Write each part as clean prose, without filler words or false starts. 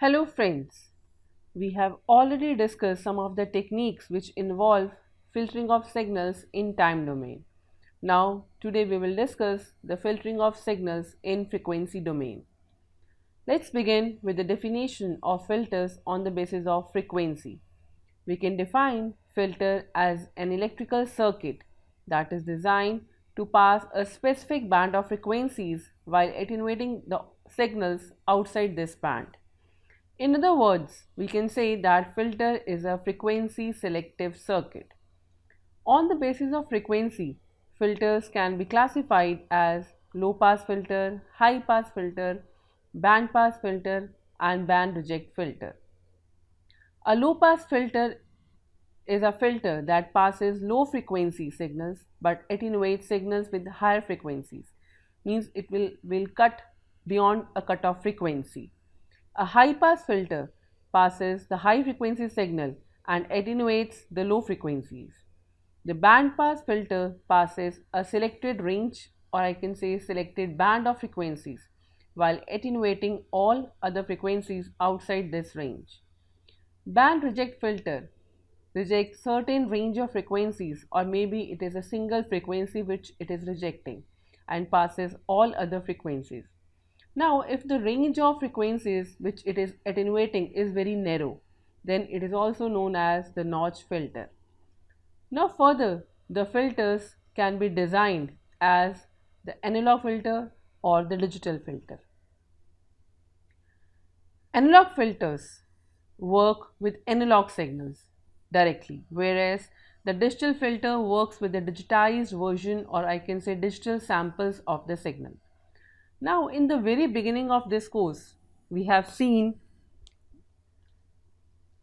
Hello friends, we have already discussed some of the techniques which involve filtering of signals in time domain. Now today we will discuss the filtering of signals in frequency domain. Let's begin with the definition of filters on the basis of frequency. We can define filter as an electrical circuit that is designed to pass a specific band of frequencies while attenuating the signals outside this band. In other words, we can say that filter is a frequency selective circuit. On the basis of frequency, filters can be classified as low pass filter, high pass filter, band pass filter and band reject filter. A low pass filter is a filter that passes low frequency signals but attenuates signals with higher frequencies, means it will cut beyond a cutoff frequency. A high pass filter passes the high frequency signal and attenuates the low frequencies. The band pass filter passes a selected range, or I can say selected band of frequencies, while attenuating all other frequencies outside this range. Band reject filter rejects certain range of frequencies, or maybe it is a single frequency which it is rejecting and passes all other frequencies. Now, if the range of frequencies which it is attenuating is very narrow, then it is also known as the notch filter. Now, further, the filters can be designed as the analog filter or the digital filter. Analog filters work with analog signals directly, whereas the digital filter works with the digitized version, or I can say digital samples of the signal. Now, in the very beginning of this course, we have seen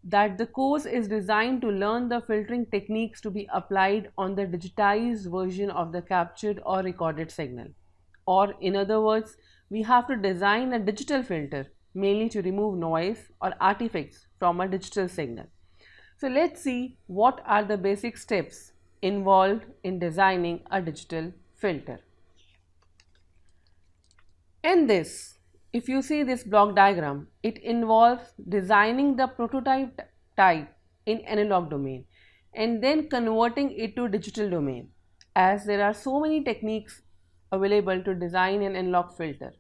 that the course is designed to learn the filtering techniques to be applied on the digitized version of the captured or recorded signal. Or in other words, we have to design a digital filter mainly to remove noise or artifacts from a digital signal. So let's see what are the basic steps involved in designing a digital filter. In this, if you see this block diagram, it involves designing the prototype type in analog domain and then converting it to digital domain, as there are so many techniques available to design an analog filter.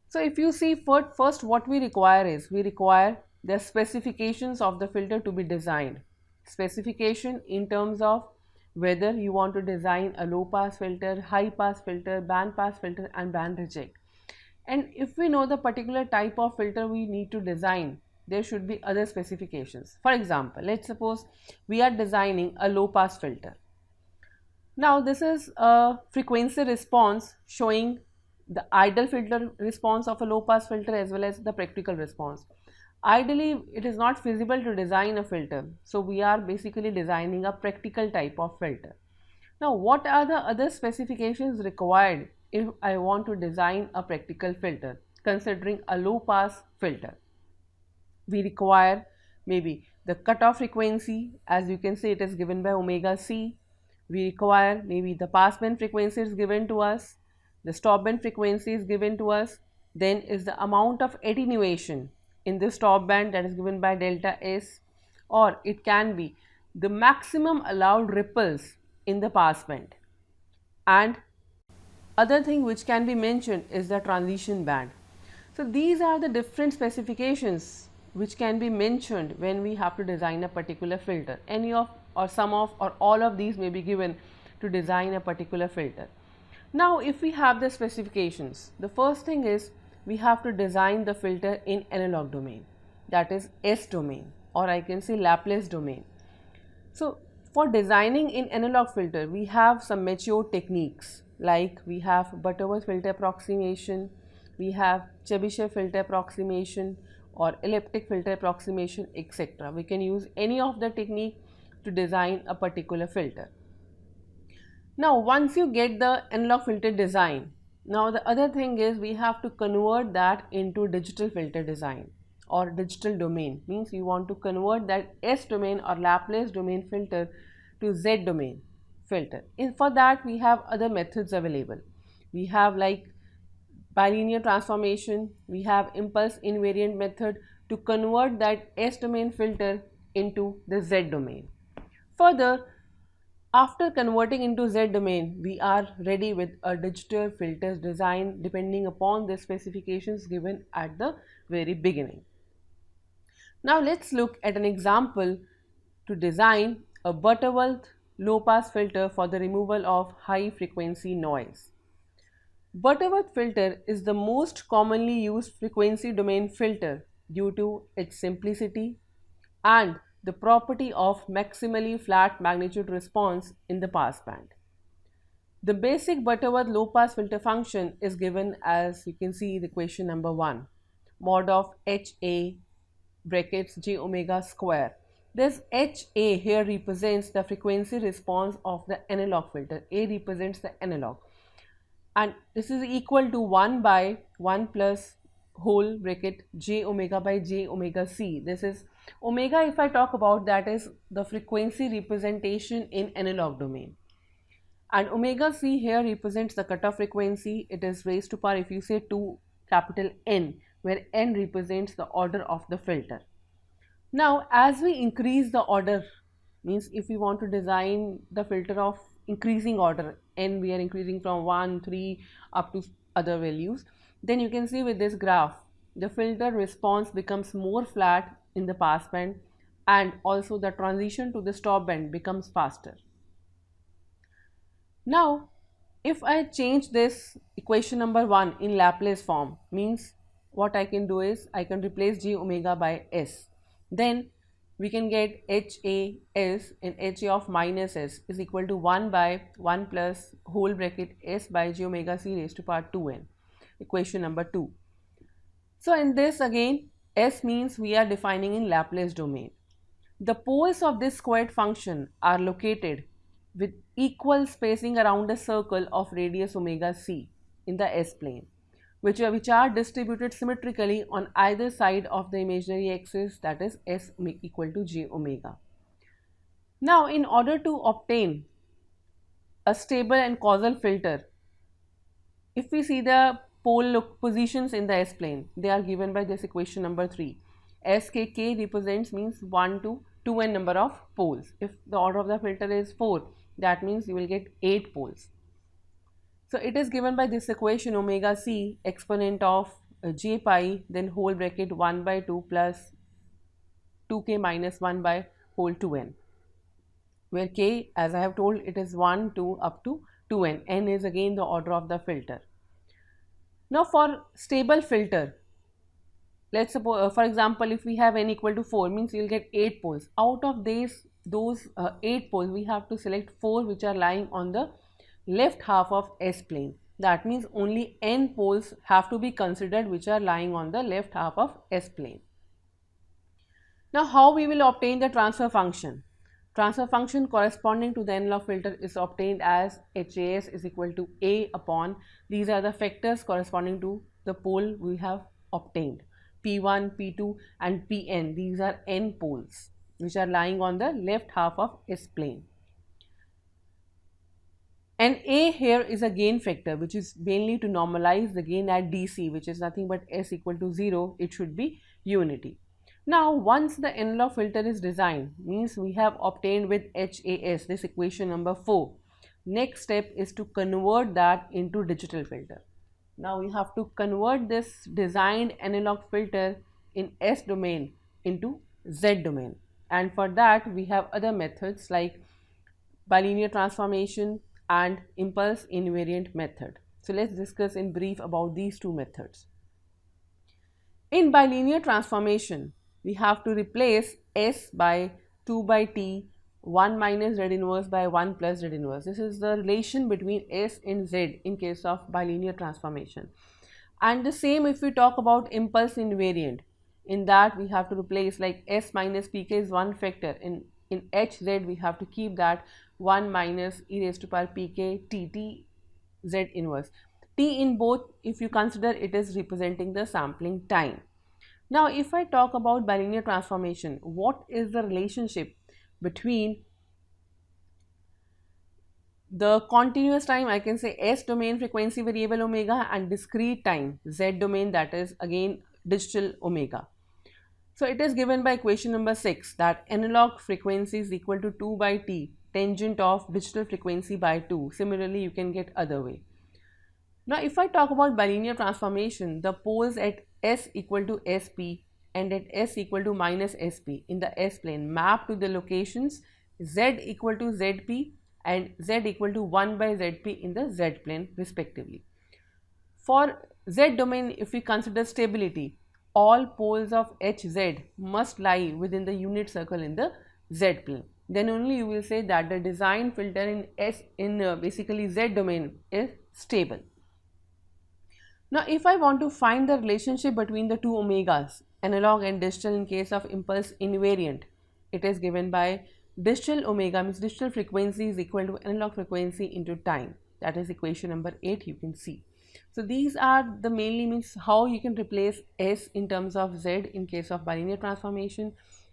So if you see first what we require is, we require the specifications of the filter to be designed. Specification in terms of whether you want to design a low pass filter, high pass filter, band pass filter and band reject. And if we know the particular type of filter we need to design, there should be other specifications. For example, let's suppose we are designing a low pass filter. Now this is a frequency response showing the ideal filter response of a low pass filter as well as the practical response. Ideally, it is not feasible to design a filter, so we are basically designing a practical type of filter. Now, what are the other specifications required if I want to design a practical filter considering a low pass filter? We require maybe the cutoff frequency, as you can see it is given by omega c. We require maybe the passband frequency is given to us, the stop band frequency is given to us, then is the amount of attenuation in the stop band that is given by delta S, or it can be the maximum allowed ripples in the passband. And other thing which can be mentioned is the transition band. So these are the different specifications which can be mentioned when we have to design a particular filter. Any of or some of or all of these may be given to design a particular filter. Now if we have the specifications, the first thing is we have to design the filter in analog domain, that is S domain, or I can say Laplace domain. So for designing in analog filter, we have some mature techniques, like we have Butterworth filter approximation, we have Chebyshev filter approximation or elliptic filter approximation, etc. We can use any of the technique to design a particular filter. Now once you get the analog filter design, now the other thing is we have to convert that into digital filter design or digital domain, means you want to convert that S domain or Laplace domain filter to Z domain filter. For that we have other methods available. We have like bilinear transformation, we have impulse invariant method to convert that S domain filter into the Z domain. Further, after converting into Z domain, we are ready with a digital filters design depending upon the specifications given at the very beginning. Now let's look at an example to design a Butterworth low pass filter for the removal of high frequency noise. Butterworth filter is the most commonly used frequency domain filter due to its simplicity and the property of maximally flat magnitude response in the passband. The basic Butterworth low pass filter function is given as you can see the equation number 1, mod of HA brackets j omega square. This HA here represents the frequency response of the analog filter. A represents the analog. And this is equal to 1 by 1 plus whole bracket j omega by j omega c. This is omega, if I talk about, that is the frequency representation in analog domain. And omega c here represents the cutoff frequency. It is raised to power, if you say 2 capital N, where N represents the order of the filter. Now, as we increase the order, means if we want to design the filter of increasing order, N we are increasing from 1, 3 up to other values, then you can see with this graph, the filter response becomes more flat in the passband and also the transition to the stop band becomes faster. Now, if I change this equation number 1 in Laplace form, means what I can do is I can replace j omega by s. Then we can get HAS and HA of minus S is equal to 1 by 1 plus whole bracket S by j omega c raised to power 2n, equation number 2. So in this again, S means we are defining in Laplace domain. The poles of this squared function are located with equal spacing around a circle of radius omega c in the S plane, which are distributed symmetrically on either side of the imaginary axis, that is S equal to j omega. Now, in order to obtain a stable and causal filter, if we see the pole positions in the S plane, they are given by this equation number 3. K represents means 1 to 2n number of poles. If the order of the filter is 4, that means you will get 8 poles. So it is given by this equation omega c exponent of j pi then whole bracket 1 by 2 plus 2k minus 1 by whole 2n, where k, as I have told, it is 1, 2 up to 2n. N is again the order of the filter. Now for stable filter, let's suppose for example if we have n equal to 4, means you will get 8 poles. Out of those 8 poles, we have to select 4 which are lying on the left half of S plane. That means only n poles have to be considered which are lying on the left half of S plane. Now how we will obtain the transfer function? Transfer function corresponding to the analog filter is obtained as HAS is equal to A upon, these are the factors corresponding to the pole we have obtained, P1, P2 and Pn. These are n poles which are lying on the left half of S plane. And A here is a gain factor which is mainly to normalize the gain at DC, which is nothing but S equal to 0, it should be unity. Now once the analog filter is designed, means we have obtained with HAS this equation number 4. Next step is to convert that into digital filter. Now we have to convert this designed analog filter in S domain into Z domain, and for that we have other methods like bilinear transformation and impulse invariant method. So let's discuss in brief about these two methods. In bilinear transformation, we have to replace S by 2 by T, 1 minus Z inverse by 1 plus Z inverse. This is the relation between S and Z in case of bilinear transformation. And the same if we talk about impulse invariant, in that we have to replace like S minus Pk is one factor. In Hz we have to keep that 1 minus e raised to power Pk T Z inverse. T in both, if you consider, it is representing the sampling time. Now if I talk about bilinear transformation, what is the relationship between The continuous time, I can say S domain frequency variable omega, and discrete time Z domain, that is again digital omega. So it is given by equation number 6 that analog frequency is equal to 2 by T tangent of digital frequency by 2. Similarly, you can get other way. Now, if I talk about bilinear transformation, the poles at S equal to SP and at S equal to minus SP in the S plane map to the locations Z equal to ZP and Z equal to 1 by ZP in the Z plane respectively. For Z domain, if we consider stability, all poles of HZ must lie within the unit circle in the Z plane. Then only you will say that the design filter in basically Z domain is stable. Now, if I want to find the relationship between the two omegas, analog and digital in case of impulse invariant, it is given by digital omega means digital frequency is equal to analog frequency into time. That is equation number 8 you can see. So these are the mainly means how you can replace S in terms of Z in case of bilinear transformation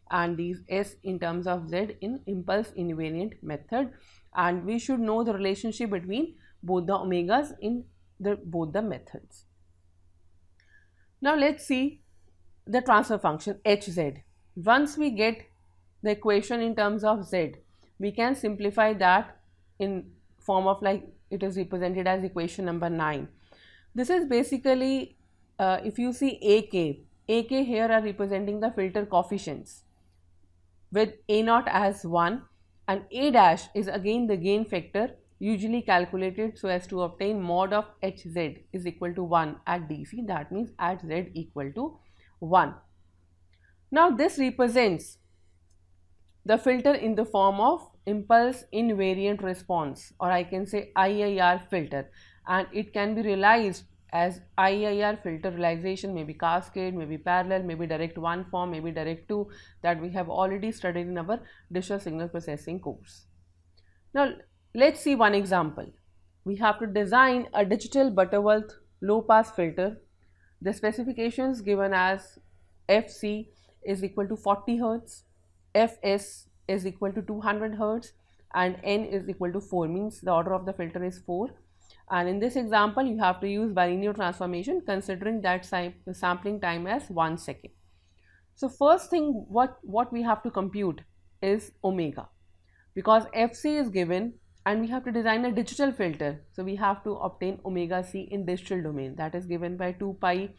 and these S in terms of Z in impulse invariant method, and we should know the relationship between both the omegas in both the methods. Now let's see the transfer function Hz. Once we get the equation in terms of Z, we can simplify that in form of like it is represented as equation number 9. This is basically if you see AK here are representing the filter coefficients with A naught as 1 and A dash is again the gain factor usually calculated so as to obtain mod of Hz is equal to 1 at DC, that means at Z equal to 1. Now this represents the filter in the form of impulse invariant response, or I can say IIR filter, and it can be realized as IIR filter realization, maybe cascade, maybe parallel, maybe direct one form, maybe direct two, that we have already studied in our digital signal processing course. Now let's see one example. We have to design a digital Butterworth low pass filter. The specifications given as FC is equal to 40 Hz, Fs is equal to 200 Hz and N is equal to 4, means the order of the filter is 4. And in this example you have to use bilinear transformation considering that sampling time as 1 second. So first thing what we have to compute is omega, because Fc is given and we have to design a digital filter, so we have to obtain omega c in digital domain, that is given by 2 pi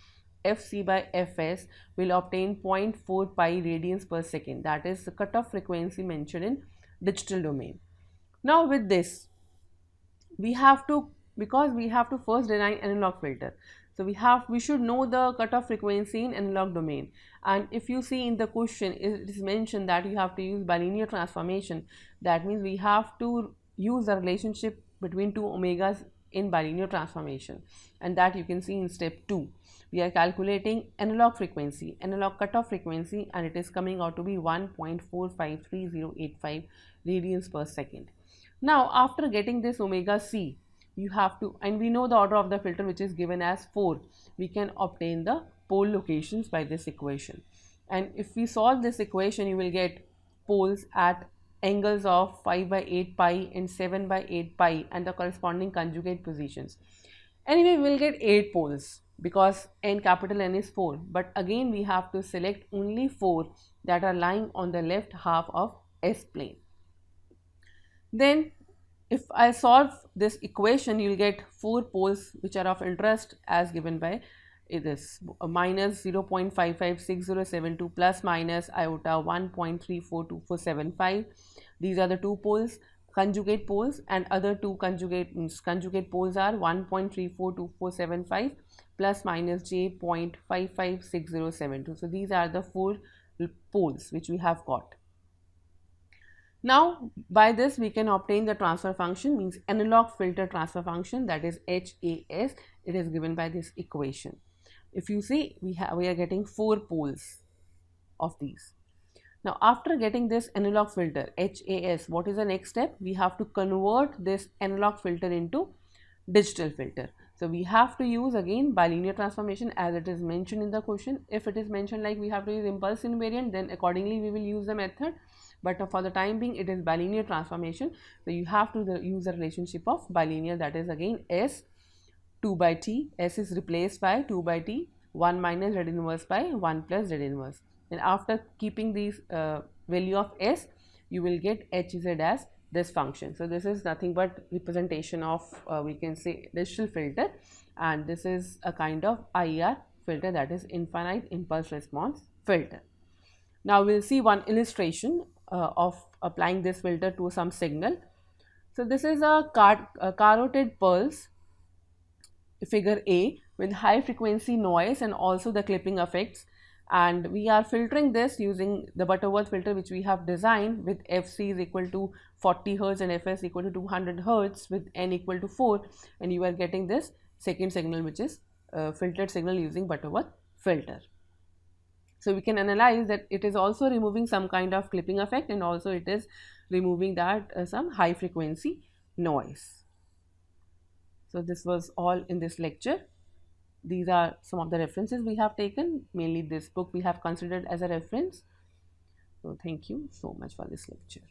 Fc by Fs will obtain 0.4 pi radians per second, that is the cutoff frequency mentioned in digital domain. Now with this we have to, because we have to first design analog filter, so we should know the cutoff frequency in analog domain, and if you see in the question it is mentioned that you have to use bilinear transformation, that means we have to use the relationship between two omegas in bilinear transformation, and that you can see in step 2. We are calculating analog frequency, analog cutoff frequency, and it is coming out to be 1.453085 radians per second. Now after getting this omega c, you have to, and we know the order of the filter which is given as 4, we can obtain the pole locations by this equation, and if we solve this equation you will get poles at angles of 5 by 8 pi and 7 by 8 pi and the corresponding conjugate positions. Anyway, we will get 8 poles because n capital N is 4, but again we have to select only 4 that are lying on the left half of S plane. Then if I solve this equation, you will get 4 poles which are of interest as given by this minus 0.556072 plus minus iota 1.342475. These are the 2 poles, conjugate poles, and other 2 conjugate poles are 1.342475 plus minus j.556072. So these are the 4 poles which we have got. Now by this we can obtain the transfer function, means analog filter transfer function, that is HAS. It is given by this equation. If you see we are getting 4 poles of these. Now after getting this analog filter HAS, what is the next step? We have to convert this analog filter into digital filter. So we have to use again bilinear transformation as it is mentioned in the question. If it is mentioned like we have to use impulse invariant, then accordingly we will use the method. but for the time being it is bilinear transformation. So you have to use the relationship of bilinear, that is again S 2 by t, S is replaced by 2 by t, 1 minus z inverse by 1 plus z inverse. And after keeping these value of S, you will get Hz as this function. So this is nothing but representation of we can say digital filter, and this is a kind of IR filter, that is infinite impulse response filter. Now we'll see one illustration of applying this filter to some signal. So this is a carotid pulse, figure A, with high frequency noise and also the clipping effects, and we are filtering this using the Butterworth filter which we have designed with Fc is equal to 40 Hz and Fs equal to 200 Hz with n equal to 4, and you are getting this second signal which is filtered signal using Butterworth filter. So we can analyze that it is also removing some kind of clipping effect, and also it is removing that some high frequency noise. So this was all in this lecture. These are some of the references we have taken. Mainly this book we have considered as a reference. So thank you so much for this lecture.